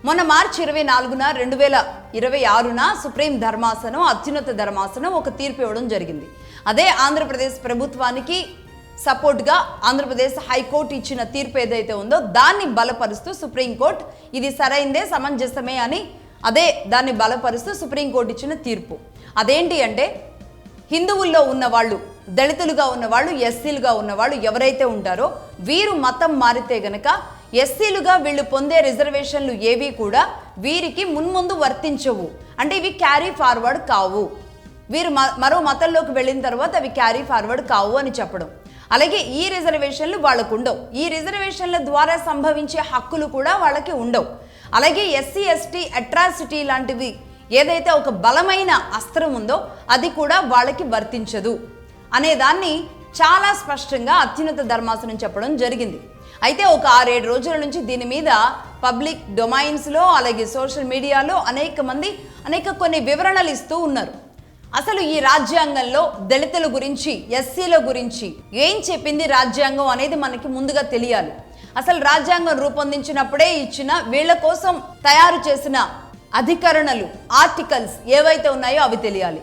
మొన్న మార్చి 24న 2026న సుప్రీం ధర్మాసనం అత్యున్నత ధర్మాసనం ఒక తీర్పు ఇవ్వడం జరిగింది. అదే ఆంధ్రప్రదేశ్ ప్రభుత్వానికి సపోర్ట్గా ఆంధ్రప్రదేశ్ హైకోర్టు ఇచ్చిన తీర్పు ఏదైతే ఉందో దాన్ని బలపరుస్తూ సుప్రీంకోర్టు ఇది సరైందే సమంజసమే అని దాన్ని బలపరుస్తూ సుప్రీంకోర్టు ఇచ్చిన తీర్పు. అదేంటి అంటే హిందువుల్లో ఉన్నవాళ్ళు, దళితులుగా ఉన్నవాళ్ళు, ఎస్సీలుగా ఉన్నవాళ్ళు ఎవరైతే ఉంటారో వీరు మతం మారితే గనక ఎస్సీలుగా వీళ్ళు పొందే రిజర్వేషన్లు ఏవి కూడా వీరికి మున్ముందు వర్తించవు, అంటే ఇవి క్యారీ ఫార్వర్డ్ కావు, వీరు మరో మతంలోకి వెళ్ళిన తర్వాత అవి క్యారీ ఫార్వర్డ్ కావు అని చెప్పడం. అలాగే ఈ రిజర్వేషన్లు వాళ్ళకు ఉండవు, ఈ రిజర్వేషన్ల ద్వారా సంభవించే హక్కులు కూడా వాళ్ళకి ఉండవు. అలాగే ఎస్సీ ఎస్టీ అట్రాసిటీ లాంటివి ఏదైతే ఒక బలమైన అస్త్రం ఉందో అది కూడా వాళ్ళకి వర్తించదు అనేదాన్ని చాలా స్పష్టంగా అత్యున్నత ధర్మాసనం చెప్పడం జరిగింది. అయితే ఒక 6-7 రోజుల నుంచి దీని మీద పబ్లిక్ డొమైన్స్లో అలాగే సోషల్ మీడియాలో అనేక కొన్ని వివరణలు ఇస్తూ ఉన్నారు. అసలు ఈ రాజ్యాంగంలో దళితుల గురించి, ఎస్సీల గురించి ఏం చెప్పింది రాజ్యాంగం అనేది మనకి ముందుగా తెలియాలి. అసలు రాజ్యాంగం రూపొందించినప్పుడే ఇచ్చిన వీళ్ళ కోసం తయారు చేసిన అధికరణలు, ఆర్టికల్స్ ఏవైతే ఉన్నాయో అవి తెలియాలి.